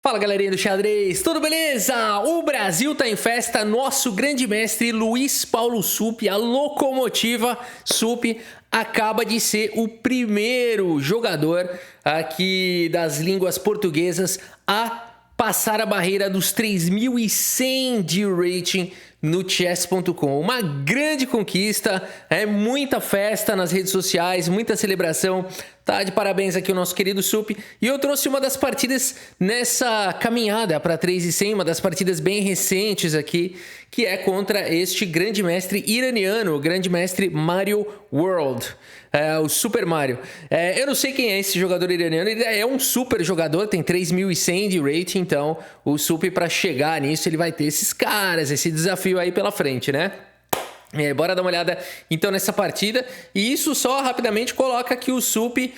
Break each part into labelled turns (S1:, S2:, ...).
S1: Fala galerinha do xadrez, tudo beleza? O Brasil tá em festa, nosso grande mestre Luiz Paulo Supp, a locomotiva Supp, acaba de ser o primeiro jogador aqui das línguas portuguesas a passar a barreira dos 3.100 de rating no chess.com. Uma grande conquista, muita festa nas redes sociais, muita celebração. Tá de parabéns aqui o nosso querido Supp. E eu trouxe uma das partidas nessa caminhada para 3.100, uma das partidas bem recentes aqui, que é contra este grande mestre iraniano, o grande mestre Mario World. O Super Mario. Eu não sei quem é esse jogador iraniano, ele é um super jogador, tem 3.100 de rating, então o Supp, para chegar nisso, ele vai ter esses caras, esse desafio aí pela frente, né? Bora dar uma olhada então nessa partida. E isso só rapidamente coloca aqui o Supp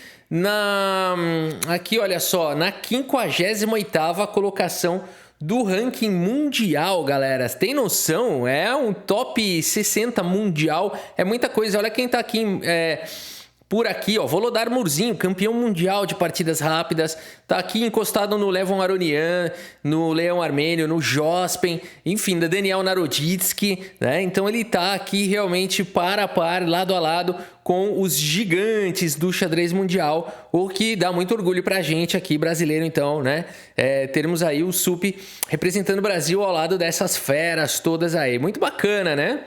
S1: aqui, olha só, na 58ª colocação do ranking mundial, galera. Tem noção? É um top 60 mundial. É muita coisa. Olha quem tá aqui por aqui, ó. Volodar Murzinho, campeão mundial de partidas rápidas. Tá aqui encostado no Levon Aronian, no Leão Armênio, no Jospen, enfim, da Daniel Naroditsky, né? Então ele tá aqui realmente par a par, lado a lado com os gigantes do xadrez mundial, o que dá muito orgulho pra gente aqui, brasileiro, então, né? Termos aí o Supp representando o Brasil ao lado dessas feras todas aí. Muito bacana, né?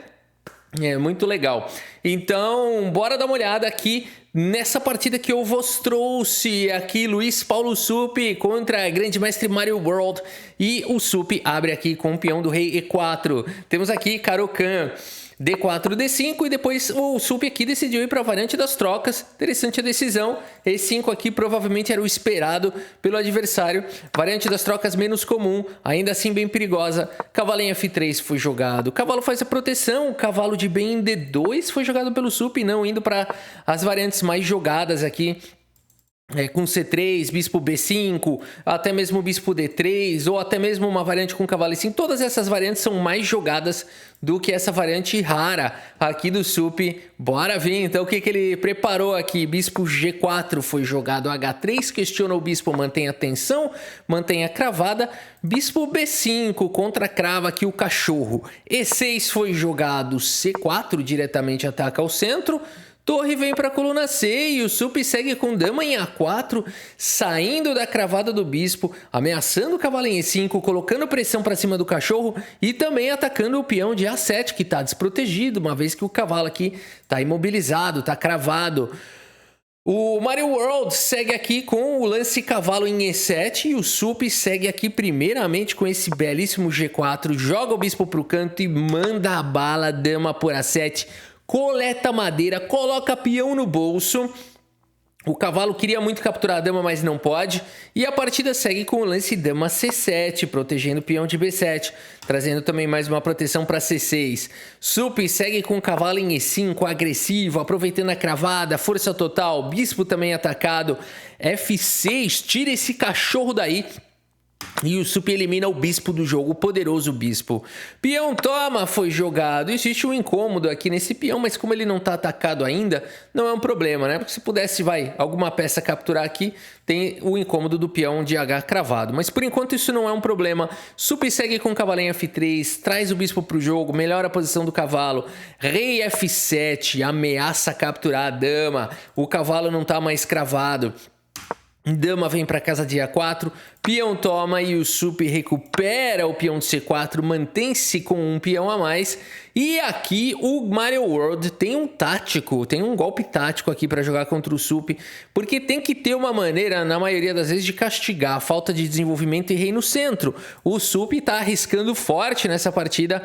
S1: Muito legal. Então, bora dar uma olhada aqui nessa partida que eu vos trouxe aqui, Luiz Paulo Supp contra grande mestre Mario World. E o Supp abre aqui com o peão do rei E4. Temos aqui Caro-Kann, D4, D5, e depois o Supp aqui decidiu ir para a variante das trocas. Interessante a decisão. E5 aqui provavelmente era o esperado pelo adversário. Variante das trocas menos comum, ainda assim bem perigosa. Cavalo em F3 foi jogado. Cavalo faz a proteção. Cavalo de bem em D2 foi jogado pelo Supp, não indo para as variantes mais jogadas aqui. Com C3, bispo B5, até mesmo bispo D3, ou até mesmo uma variante com cavalo E5. Todas essas variantes são mais jogadas do que essa variante rara aqui do Supp. Bora ver então o que ele preparou aqui. Bispo G4 foi jogado, H3, questiona o bispo, mantém a tensão, mantém a cravada. Bispo B5, contra crava aqui o cachorro. E6 foi jogado, C4 diretamente ataca ao centro. Torre vem para a coluna C e o Supp segue com dama em A4, saindo da cravada do bispo, ameaçando o cavalo em E5, colocando pressão para cima do cachorro e também atacando o peão de A7, que está desprotegido, uma vez que o cavalo aqui está imobilizado, está cravado. O Mario World segue aqui com o lance cavalo em E7 e o Supp segue aqui primeiramente com esse belíssimo G4, joga o bispo para o canto e manda a bala, dama por A7, coleta madeira, coloca peão no bolso. O cavalo queria muito capturar a dama, mas não pode. E a partida segue com o lance dama C7, protegendo o peão de B7, trazendo também mais uma proteção para C6. Supp segue com o cavalo em E5, agressivo, aproveitando a cravada, força total, bispo também atacado. F6, tira esse cachorro daí. E o Supp elimina o bispo do jogo, o poderoso bispo. Peão toma, foi jogado. Existe um incômodo aqui nesse peão, mas como ele não está atacado ainda, não é um problema, né? Porque se pudesse, alguma peça capturar aqui, tem o incômodo do peão de H cravado. Mas por enquanto isso não é um problema. Supp segue com cavalo em F3, traz o bispo para o jogo, melhora a posição do cavalo. Rei F7, ameaça capturar a dama. O cavalo não está mais cravado. Dama vem para casa de A4, peão toma e o Supp recupera o peão de C4, mantém-se com um peão a mais. E aqui o Mario World tem um golpe tático aqui para jogar contra o Supp, porque tem que ter uma maneira, na maioria das vezes, de castigar a falta de desenvolvimento e rei no centro. O Supp está arriscando forte nessa partida,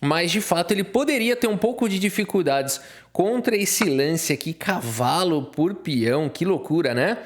S1: mas de fato ele poderia ter um pouco de dificuldades contra esse lance aqui, cavalo por peão, que loucura, né?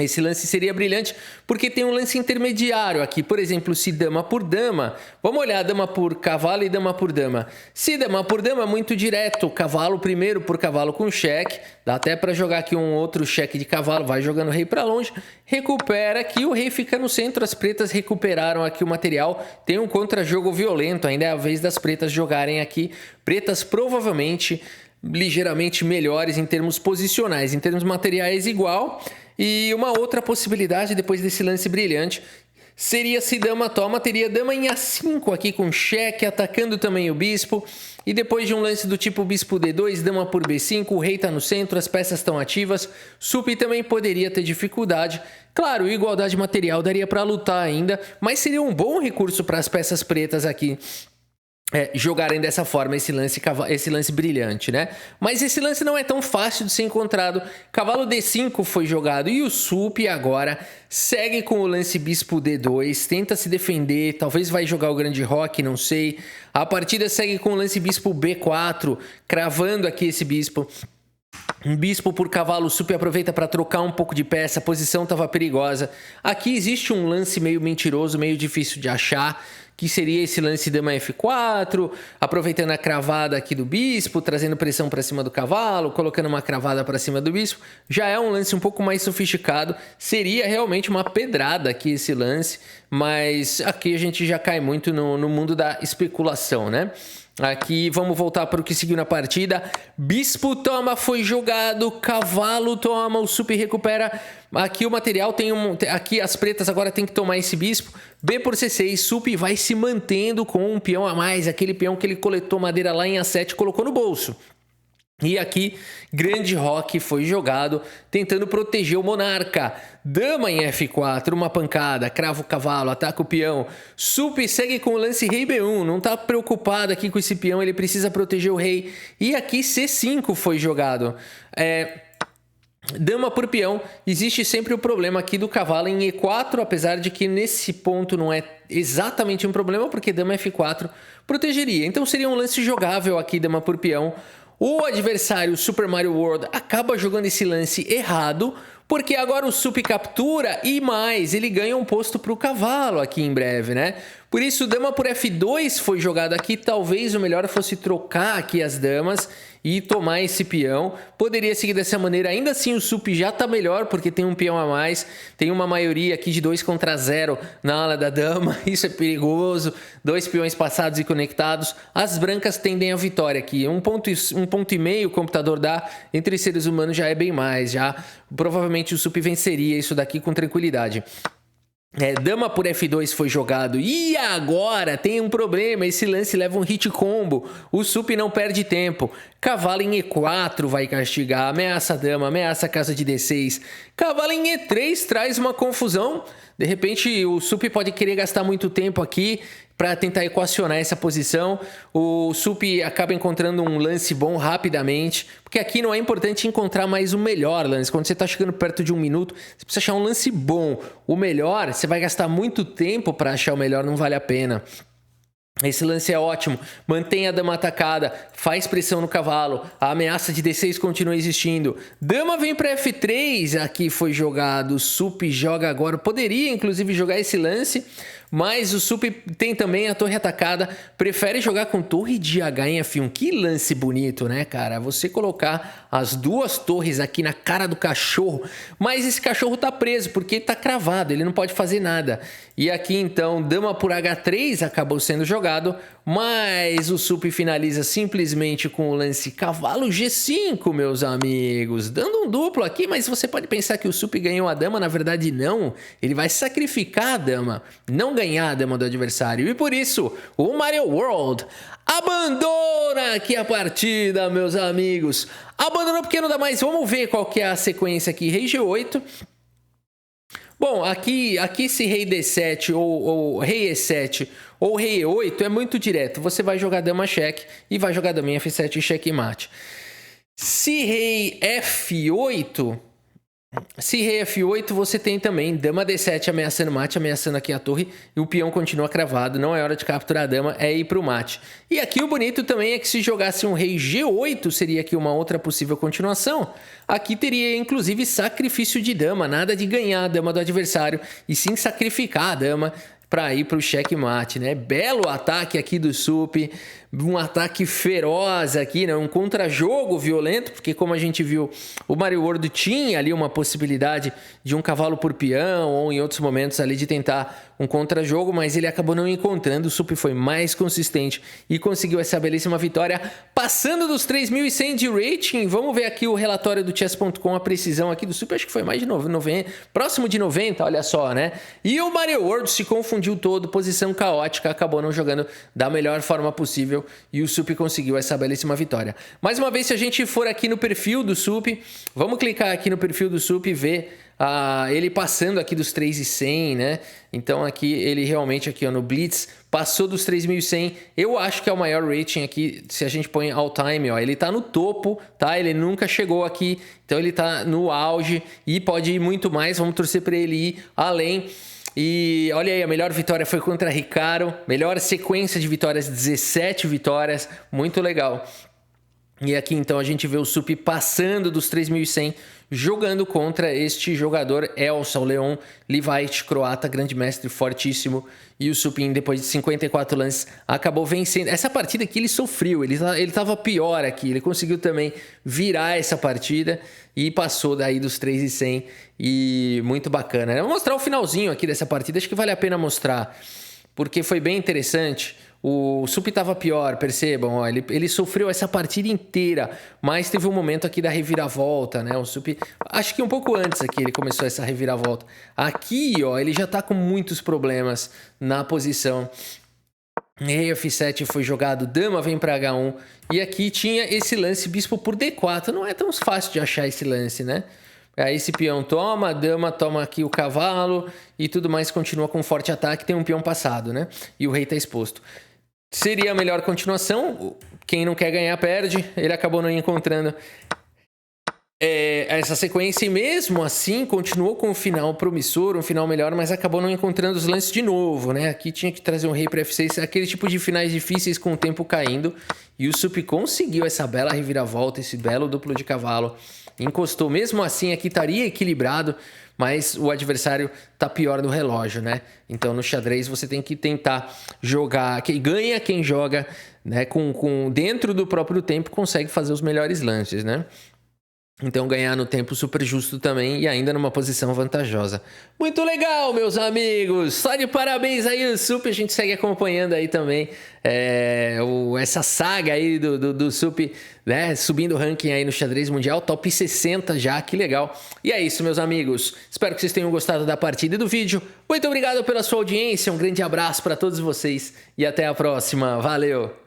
S1: Esse lance seria brilhante porque tem um lance intermediário aqui, por exemplo, se dama por dama, vamos olhar dama por cavalo e dama por dama. Se dama por dama, muito direto, cavalo primeiro por cavalo com cheque, dá até para jogar aqui um outro cheque de cavalo, vai jogando o rei para longe, recupera aqui, o rei fica no centro, as pretas recuperaram aqui o material, tem um contra-jogo violento, ainda é a vez das pretas jogarem aqui, pretas provavelmente ligeiramente melhores em termos posicionais, em termos materiais igual. E uma outra possibilidade depois desse lance brilhante seria se dama toma, teria dama em A5 aqui com cheque, atacando também o bispo. E depois de um lance do tipo bispo D2, dama por B5, o rei tá no centro, as peças estão ativas. Sup também poderia ter dificuldade. Claro, igualdade material daria para lutar ainda, mas seria um bom recurso para as peças pretas aqui. Jogarem dessa forma esse lance brilhante, né? Mas esse lance não é tão fácil de ser encontrado. Cavalo D5 foi jogado e o Sup agora segue com o lance bispo D2, tenta se defender, talvez vai jogar o grande roque, não sei. A partida segue com o lance bispo B4, cravando aqui esse bispo. Um bispo por cavalo, o Sup aproveita para trocar um pouco de peça, a posição estava perigosa. Aqui existe um lance meio mentiroso, meio difícil de achar, que seria esse lance dama F4, aproveitando a cravada aqui do bispo, trazendo pressão para cima do cavalo, colocando uma cravada para cima do bispo. Já é um lance um pouco mais sofisticado, seria realmente uma pedrada aqui esse lance, mas aqui a gente já cai muito no mundo da especulação, né? Aqui vamos voltar para o que seguiu na partida. Bispo toma, foi jogado. Cavalo toma, o Sup recupera. Aqui o material tem aqui as pretas agora tem que tomar esse bispo. B por C6, Sup vai se mantendo com um peão a mais. Aquele peão que ele coletou madeira lá em A7 colocou no bolso. E aqui, grande roque foi jogado, tentando proteger o monarca. Dama em F4, uma pancada, crava o cavalo, ataca o peão. Sup segue com o lance rei B1, não tá preocupado aqui com esse peão, ele precisa proteger o rei. E aqui C5 foi jogado. Dama por peão, existe sempre o problema aqui do cavalo em E4, apesar de que nesse ponto não é exatamente um problema, porque dama F4 protegeria. Então seria um lance jogável aqui, dama por peão. O adversário Super Mario World acaba jogando esse lance errado, porque agora o Sup captura e mais, ele ganha um posto para o cavalo aqui em breve, né? Por isso, dama por F2 foi jogado aqui, talvez o melhor fosse trocar aqui as damas e tomar esse peão. Poderia seguir dessa maneira, ainda assim o Sup já tá melhor, porque tem um peão a mais, tem uma maioria aqui de 2 contra 0 na ala da dama, isso é perigoso, 2 peões passados e conectados, as brancas tendem a vitória aqui, um ponto e meio o computador dá, entre seres humanos já é bem mais, já provavelmente o Sup venceria isso daqui com tranquilidade. Dama por F2 foi jogado e agora tem um problema, esse lance leva um hit combo, o Sup não perde tempo, cavalo em E4 vai castigar, ameaça a dama, ameaça a casa de D6, cavalo em E3 traz uma confusão, de repente o Sup pode querer gastar muito tempo aqui para tentar equacionar essa posição, o Sup acaba encontrando um lance bom rapidamente, porque aqui não é importante encontrar mais o melhor lance, quando você está chegando perto de 1 minuto, você precisa achar um lance bom, o melhor, você vai gastar muito tempo para achar o melhor, não vale a pena. Esse lance é ótimo, mantém a dama atacada, faz pressão no cavalo, a ameaça de D6 continua existindo. Dama vem para F3, aqui foi jogado, o Sup joga agora, poderia inclusive jogar esse lance, mas o Sup tem também a torre atacada, prefere jogar com torre de H em F1. Que lance bonito, né, cara? Você colocar as duas torres aqui na cara do cachorro, mas esse cachorro tá preso porque tá cravado, ele não pode fazer nada. E aqui então, dama por H3 acabou sendo jogado, mas o Sup finaliza simplesmente com o lance cavalo G5, meus amigos. Dando um duplo aqui, mas você pode pensar que o Sup ganhou a dama, na verdade não. Ele vai sacrificar a dama, não ganhar a dama do adversário. E por isso, o Mario World abandona aqui a partida, meus amigos. Abandonou porque não dá mais. Vamos ver qual que é a sequência aqui. Rei G8. Bom, aqui esse rei D7 ou rei E7 ou rei E8 é muito direto. Você vai jogar dama cheque e vai jogar dama em F7 e cheque mate. Se rei F8, você tem também dama D7 ameaçando mate, ameaçando aqui a torre e o peão continua cravado, não é hora de capturar a dama, é ir pro mate. E aqui o bonito também é que se jogasse um rei G8 seria aqui uma outra possível continuação. Aqui teria inclusive sacrifício de dama, nada de ganhar a dama do adversário e sim sacrificar a dama. para ir para o checkmate, né? Belo ataque aqui do Sup, um ataque feroz aqui, né? Um contra-jogo violento, porque como a gente viu, o Mario World tinha ali uma possibilidade de um cavalo por peão, ou em outros momentos ali de tentar um contra-jogo, mas ele acabou não encontrando. O Sup foi mais consistente e conseguiu essa belíssima vitória, passando dos 3.100 de rating. Vamos ver aqui o relatório do chess.com, a precisão aqui do Sup, acho que foi mais de 90, próximo de 90, olha só, né? E o Mario World se confundiu todo, posição caótica, acabou não jogando da melhor forma possível e o Sup conseguiu essa belíssima vitória. Mais uma vez, se a gente for aqui no perfil do Sup, vamos clicar aqui no perfil do Sup e ver ele passando aqui dos 3.100, né? Então aqui ele realmente aqui ó, no Blitz passou dos 3.100. Eu acho que é o maior rating aqui, se a gente põe all time, ó, ele tá no topo, tá? Ele nunca chegou aqui, então ele tá no auge e pode ir muito mais. Vamos torcer para ele ir além. E olha aí, a melhor vitória foi contra Ricardo, melhor sequência de vitórias, 17 vitórias, muito legal. E aqui então a gente vê o Sup passando dos 3.100, jogando contra este jogador Elsa, o Leon Livait, croata, grande mestre, fortíssimo. E o Sup, depois de 54 lances, acabou vencendo. Essa partida aqui ele sofreu, ele estava pior aqui, ele conseguiu também virar essa partida e passou daí dos 3.100 e muito bacana. Eu vou mostrar o finalzinho aqui dessa partida, acho que vale a pena mostrar, porque foi bem interessante. O Sup estava pior, percebam, ó, ele sofreu essa partida inteira, mas teve um momento aqui da reviravolta, né? O Sup, acho que um pouco antes aqui ele começou essa reviravolta. Aqui, ó, ele já tá com muitos problemas na posição. Rei F7 foi jogado, dama vem para H1, e aqui tinha esse lance bispo por D4, não é tão fácil de achar esse lance, né? Aí esse peão toma, a dama toma aqui o cavalo e tudo mais, continua com forte ataque, tem um peão passado, né? E o rei tá exposto. Seria a melhor continuação, quem não quer ganhar perde, ele acabou não encontrando essa sequência e mesmo assim continuou com um final promissor, um final melhor, mas acabou não encontrando os lances de novo, né? Aqui tinha que trazer um rei para F6, aquele tipo de finais difíceis com o tempo caindo, e o Sup conseguiu essa bela reviravolta, esse belo duplo de cavalo, encostou, mesmo assim aqui estaria equilibrado, mas o adversário tá pior no relógio, né? Então no xadrez você tem que tentar jogar, quem ganha quem joga, né, com dentro do próprio tempo consegue fazer os melhores lances, né? Então ganhar no tempo super justo também e ainda numa posição vantajosa. Muito legal, meus amigos! Só de parabéns aí o Sup, a gente segue acompanhando aí também essa saga aí do Sup, né? Subindo o ranking aí no xadrez mundial, top 60 já, que legal. E é isso, meus amigos. Espero que vocês tenham gostado da partida e do vídeo. Muito obrigado pela sua audiência, um grande abraço para todos vocês e até a próxima. Valeu!